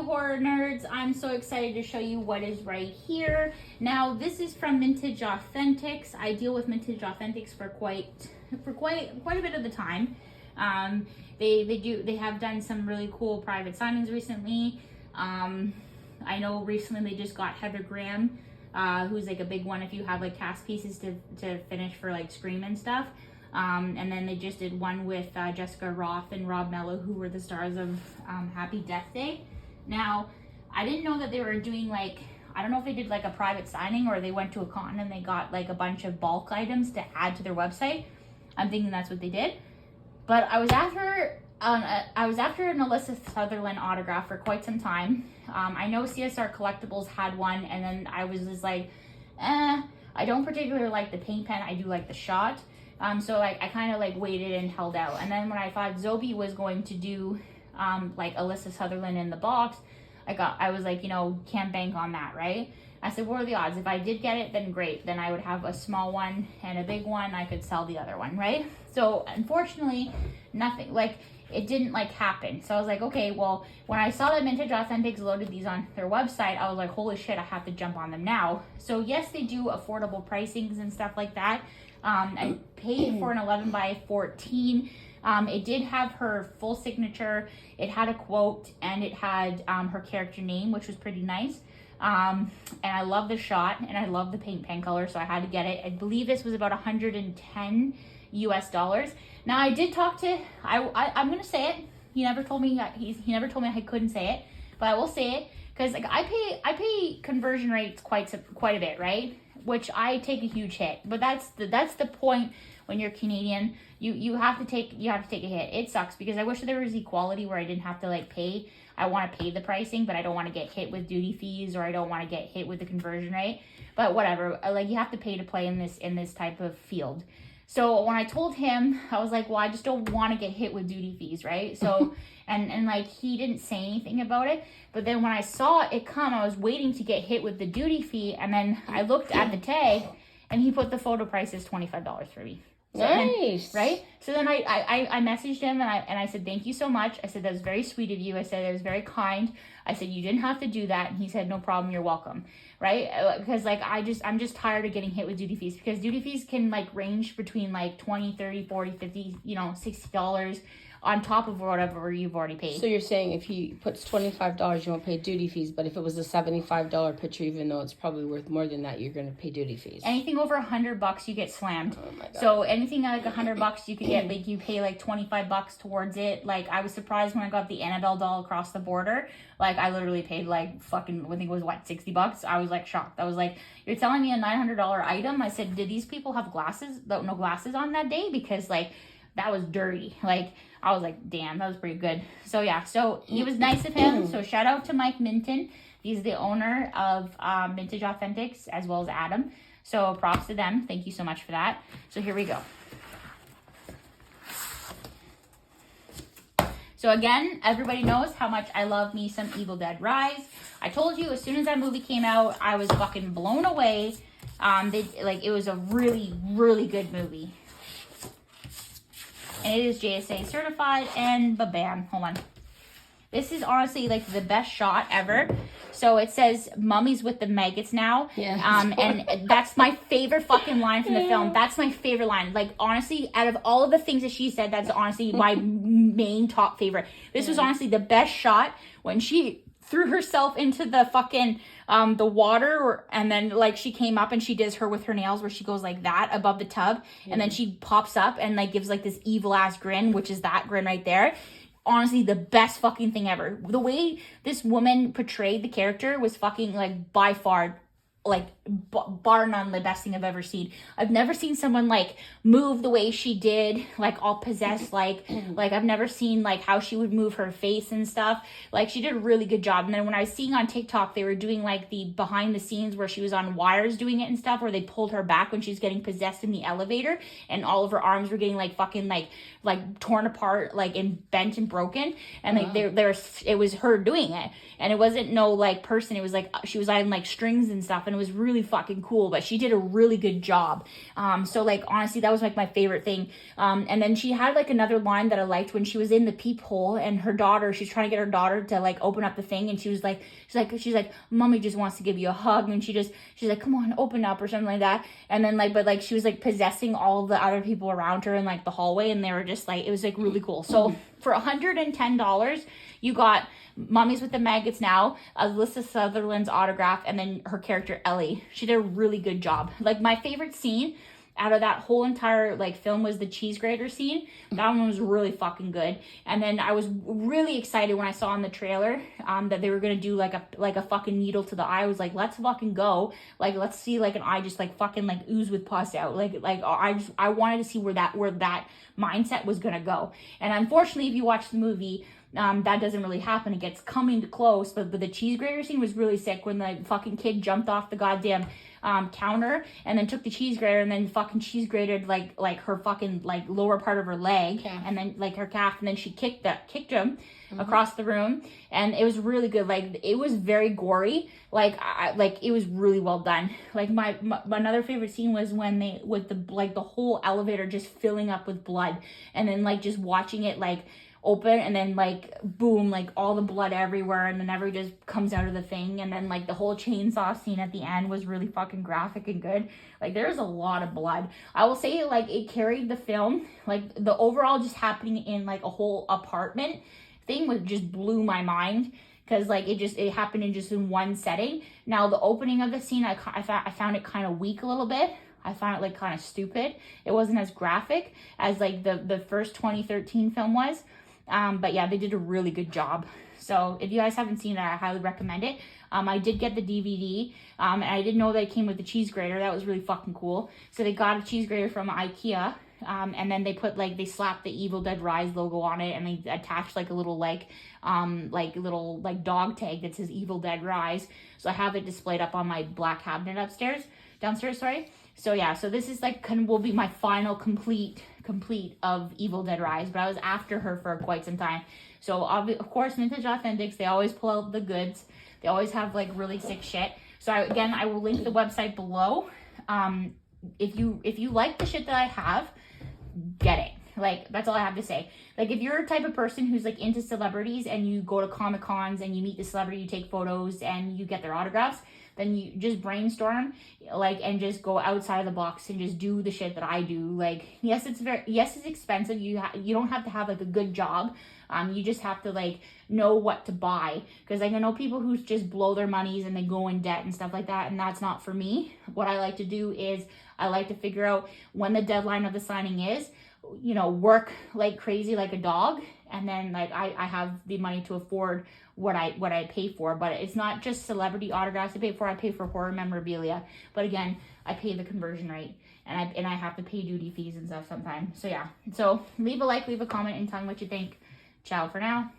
you, horror nerds. I'm so excited to show you what is right here. Now, this is from Mintych Authentics. I deal with Mintych Authentics for quite a bit of the time. They have done some really cool private signings recently. I know recently they just got Heather Graham, who's like a big one if you have like cast pieces to finish for like Scream and stuff. And then they just did one with Jessica Roth and Rob Mello, who were the stars of Happy Death Day. Now, I didn't know that they were doing like, I don't know if they did like a private signing or they went to a con and they got like a bunch of bulk items to add to their website. I'm thinking that's what they did. But I was after an Alyssa Sutherland autograph for quite some time. I know CSR Collectibles had one, and then I was just like, I don't particularly like the paint pen. I do like the shot. So like I kind of like waited and held out. And then when I thought Zobi was going to do like Alyssa Sutherland in the box, I was like, you know, can't bank on that, right? I said, what are the odds? If I did get it, then great. Then I would have a small one and a big one. I could sell the other one, right? So unfortunately, nothing, like it didn't like happen. So I was like, okay, well, when I saw that Mintych Authentics loaded these on their website, I was like, holy shit, I have to jump on them now. So yes, they do affordable pricings and stuff like that. I paid for an 11 by 14. It did have her full signature. It had a quote and it had her character name, which was pretty nice. And I love the shot and I love the paint pen color, so I had to get it. I believe this was about $110 US. Now I did talk to, I'm gonna say it. He never told me he never told me I couldn't say it, but I will say it because like I pay conversion rates quite a bit, right? Which I take a huge hit, but that's the point. When you're Canadian, you have to take a hit. It sucks because I wish there was equality where I didn't have to like pay. I want to pay the pricing, but I don't want to get hit with duty fees, or I don't want to get hit with the conversion rate. But whatever, like you have to pay to play in this type of field. So when I told him, I was like, well, I just don't want to get hit with duty fees, right? So and like he didn't say anything about it. But then when I saw it come, I was waiting to get hit with the duty fee, and then I looked at the tag, and he put the photo price as $25 for me. So nice. Then, right? So then I messaged him and I said, thank you so much. I said, that was very sweet of you. I said, it was very kind. I said, you didn't have to do that. And he said, no problem. You're welcome. Right? Because like, I'm just tired of getting hit with duty fees, because duty fees can like range between like 20, 30, 40, 50, $60 on top of whatever you've already paid. So you're saying if he puts $25, you won't pay duty fees, but if it was a $75 picture, even though it's probably worth more than that, you're going to pay duty fees. Anything over $100, you get slammed. Oh my God. So anything like $100, you could get like you pay like $25 towards it. Like I was surprised when I got the Annabelle doll across the border. Like I literally paid like fucking, I think it was what, $60. I was like shocked. I was like, you're telling me a $900 item? I said, did these people have glasses? No glasses on that day? Because like that was dirty. Like I was like, damn, that was pretty good. So yeah, so it was nice of him. So shout out to Mike Minton. He's the owner of Mintych Authentics, as well as Adam. So props to them. Thank you so much for that. So here we go. So again, everybody knows how much I love me some Evil Dead Rise. I told you as soon as that movie came out, I was fucking blown away. It was a really, really good movie. And it is JSA certified, and bam, hold on. This is honestly like the best shot ever. So it says mummies with the maggots now. Yeah. And that's my favorite fucking line from the film. That's my favorite line. Like honestly, out of all of the things that she said, that's honestly my main top favorite. This was honestly the best shot when she threw herself into the fucking the water, and then like she came up and she does her with her nails where she goes like that above the tub, and then she pops up and like gives like this evil ass grin, which is that grin right there. Honestly, the best fucking thing ever. The way this woman portrayed the character was fucking like by far like bar none the best thing I've ever seen. I've never seen someone like move the way she did, like all possessed, like I've never seen like how she would move her face and stuff. Like she did a really good job. And then when I was seeing on TikTok, they were doing like the behind the scenes where she was on wires doing it and stuff, where they pulled her back when she was getting possessed in the elevator, and all of her arms were getting like fucking like torn apart, like and bent and broken, and like it was her doing it, and it wasn't no like person, it was like she was on like strings and stuff, and and it was really fucking cool, but she did a really good job. So like honestly, that was like my favorite thing. And then she had like another line that I liked when she was in the peephole, and her daughter, she's trying to get her daughter to like open up the thing, and she's like mommy just wants to give you a hug, and she's like, come on, open up, or something like that. And then like, but like she was like possessing all the other people around her in like the hallway, and they were just like, it was like really cool. So for $110, you got Mummies with the Maggots Now, Alyssa Sutherland's autograph, and then her character Ellie. She did a really good job. Like my favorite scene out of that whole entire like film was the cheese grater scene. That one was really fucking good. And then I was really excited when I saw in the trailer that they were gonna do like a fucking needle to the eye. I was like, let's fucking go. Like let's see like an eye just like fucking like ooze with pus out. Like I wanted to see where that mindset was gonna go. And unfortunately, if you watch the movie, that doesn't really happen. It gets coming to close, but the cheese grater scene was really sick when the fucking kid jumped off the goddamn counter and then took the cheese grater and then fucking cheese grated like her fucking like lower part of her leg and then like her calf, and then she kicked him across the room, and it was really good. Like it was very gory. Like it was really well done. Like my another favorite scene was when the whole elevator just filling up with blood, and then like just watching it like open, and then like boom, like all the blood everywhere, and then everything just comes out of the thing, and then like the whole chainsaw scene at the end was really fucking graphic and good. Like there's a lot of blood. I will say like it carried the film. Like the overall just happening in like a whole apartment thing was just blew my mind, because like it happened in one setting. Now the opening of the scene, I found it kind of weak a little bit. I found it like kind of stupid. It wasn't as graphic as like the first 2013 film was. But yeah, they did a really good job. So if you guys haven't seen it, I highly recommend it. I did get the DVD, and I didn't know that it came with the cheese grater. That was really fucking cool. So they got a cheese grater from IKEA, and then they slapped the Evil Dead Rise logo on it, and they attached like a little little dog tag that says Evil Dead Rise. So I have it displayed up on my black cabinet downstairs, sorry. So yeah, so this is like will be my final complete of Evil Dead Rise, but I was after her for quite some time. So of course, Mintych Authentics, they always pull out the goods. They always have like really sick shit. So I will link the website below. If you like the shit that I have, get it. Like that's all I have to say. Like if you're a type of person who's like into celebrities and you go to Comic Cons and you meet the celebrity, you take photos and you get their autographs, then you just brainstorm and just go outside of the box and just do the shit that I do. Like yes, it's expensive. You don't have to have like a good job. You just have to like know what to buy, because like I know people who just blow their monies and they go in debt and stuff like that, and that's not for me. What I like to do is I like to figure out when the deadline of the signing is, work like crazy like a dog, and then like I have the money to afford what I pay for. But it's not just celebrity autographs I pay for horror memorabilia, but again, I pay the conversion rate, and I have to pay duty fees and stuff sometimes. So yeah, so leave a like, leave a comment, and tell me what you think. Ciao for now.